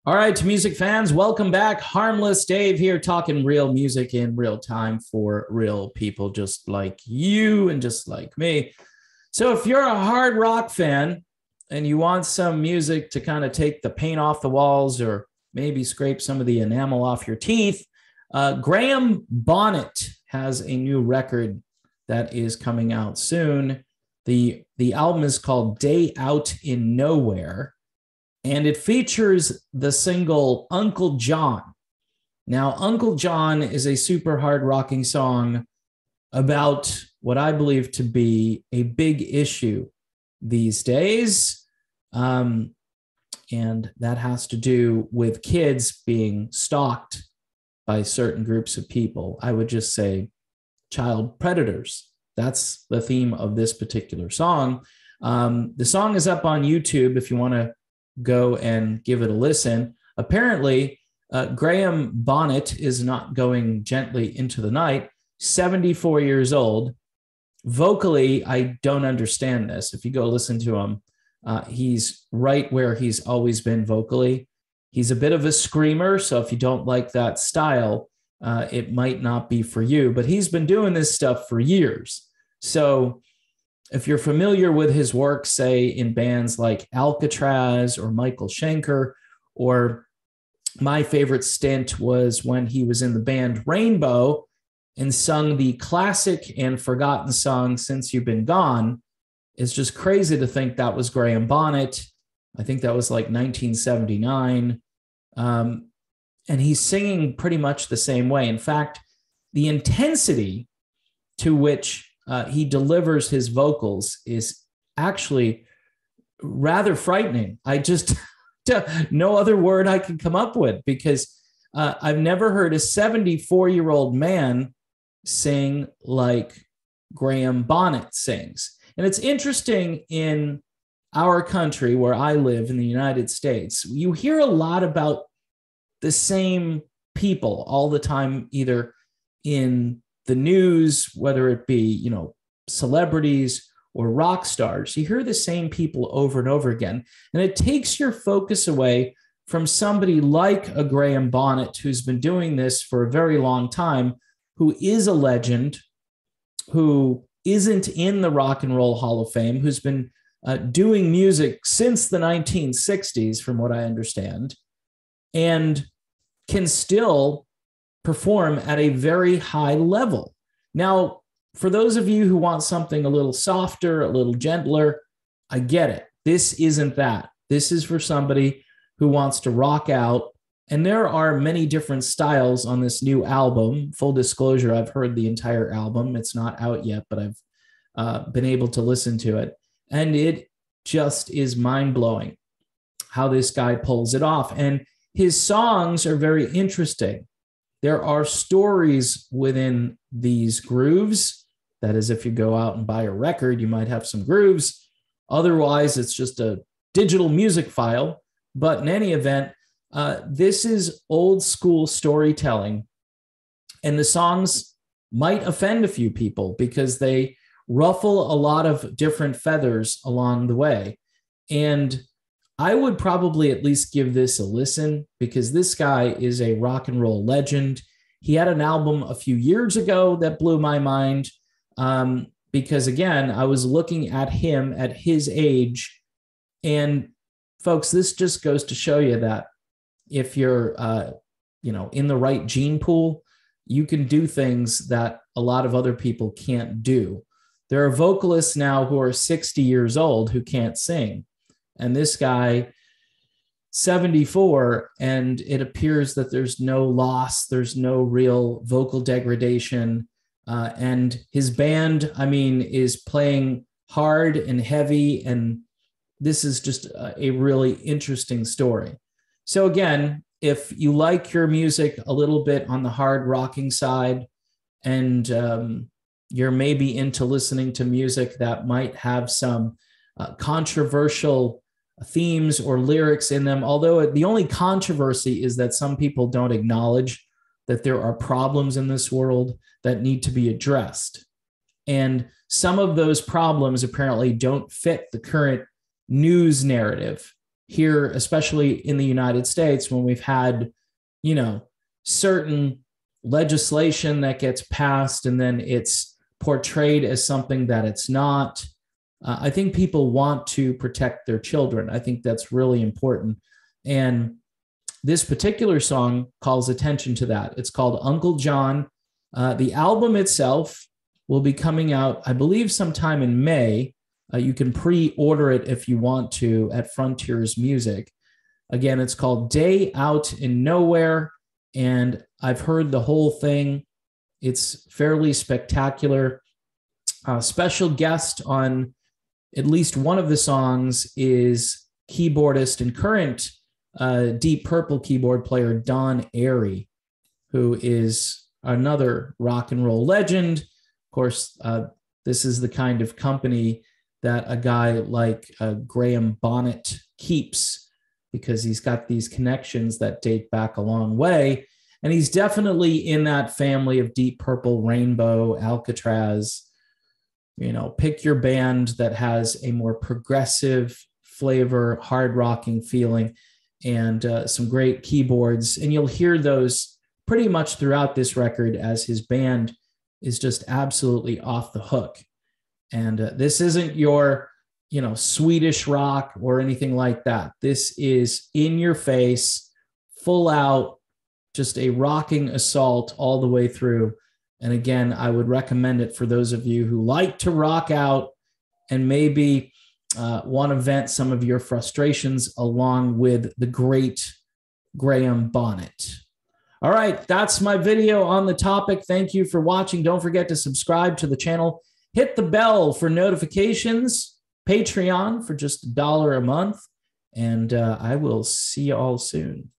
All right, to music fans, welcome back. Harmless Dave here, talking real music in real time for real people just like you and just like me. So, if you're a hard rock fan and you want some music to kind of take the paint off the walls or maybe scrape some of the enamel off your teeth, Graham Bonnet has a new record that is coming out soon. The album is called Day Out in Nowhere, and it features the single Uncle John. Now, Uncle John is a super hard rocking song about what I believe to be a big issue these days. And that has to do with kids being stalked by certain groups of people. I would just say child predators. That's the theme of this particular song. The song is up on YouTube if you want to go and give it a listen. Apparently, Graham Bonnet is not going gently into the night, 74 years old. Vocally, I don't understand this. If you go listen to him, he's right where he's always been vocally. He's a bit of a screamer, so if you don't like that style, it might not be for you. But he's been doing this stuff for years. So if you're familiar with his work, say in bands like Alcatraz or Michael Schenker, or my favorite stint was when he was in the band Rainbow and sung the classic and forgotten song Since You've Been Gone. It's just crazy to think that was Graham Bonnet. I think that was like 1979. And he's singing pretty much the same way. In fact, the intensity to which he delivers his vocals is actually rather frightening. I just, no other word I can come up with, because I've never heard a 74-year-old man sing like Graham Bonnet sings. And it's interesting, in our country where I live in the United States, you hear a lot about the same people all the time, either in the news, whether it be, celebrities or rock stars. You hear the same people over and over again. And it takes your focus away from somebody like a Graham Bonnet, who's been doing this for a very long time, who is a legend, who isn't in the Rock and Roll Hall of Fame, who's been doing music since the 1960s, from what I understand, and can still perform at a very high level. Now, for those of you who want something a little softer, a little gentler, I get it. This isn't that. This is for somebody who wants to rock out. And there are many different styles on this new album. Full disclosure, I've heard the entire album. It's not out yet, but I've been able to listen to it. And it just is mind-blowing how this guy pulls it off. And his songs are very interesting. There are stories within these grooves. That is, if you go out and buy a record, you might have some grooves. Otherwise, it's just a digital music file. But in any event, this is old school storytelling. And the songs might offend a few people because they ruffle a lot of different feathers along the way. And I would probably at least give this a listen, because this guy is a rock and roll legend. He had an album a few years ago that blew my mind, because, again, I was looking at him at his age. And, folks, this just goes to show you that if you're, in the right gene pool, you can do things that a lot of other people can't do. There are vocalists now who are 60 years old who can't sing. And this guy, 74, and it appears that there's no loss, there's no real vocal degradation. And his band, is playing hard and heavy. And this is just a really interesting story. So again, if you like your music a little bit on the hard rocking side, and you're maybe into listening to music that might have some controversial themes or lyrics in them, although the only controversy is that some people don't acknowledge that there are problems in this world that need to be addressed. And some of those problems apparently don't fit the current news narrative. here, especially in the United States, when we've had, you know, certain legislation that gets passed and then it's portrayed as something that it's not. I think people want to protect their children. I think that's really important. And this particular song calls attention to that. It's called Uncle John. The album itself will be coming out, I believe, sometime in May. You can pre-order it if you want to at Frontiers Music. Again, it's called Day Out in Nowhere, and I've heard the whole thing. It's fairly spectacular. Special guest on at least one of the songs is keyboardist and current Deep Purple keyboard player Don Airey, who is another rock and roll legend. Of course, this is the kind of company that a guy like Graham Bonnet keeps, because he's got these connections that date back a long way. And he's definitely in that family of Deep Purple, Rainbow, Alcatraz. You know, pick your band that has a more progressive flavor, hard rocking feeling, and some great keyboards. And you'll hear those pretty much throughout this record, as his band is just absolutely off the hook. And this isn't your, you know, Swedish rock or anything like that. This is in your face, full out, just a rocking assault all the way through. And again, I would recommend it for those of you who like to rock out and maybe want to vent some of your frustrations along with the great Graham Bonnet. All right, that's my video on the topic. Thank you for watching. Don't forget to subscribe to the channel. Hit the bell for notifications. Patreon for just $1 a month. And I will see you all soon.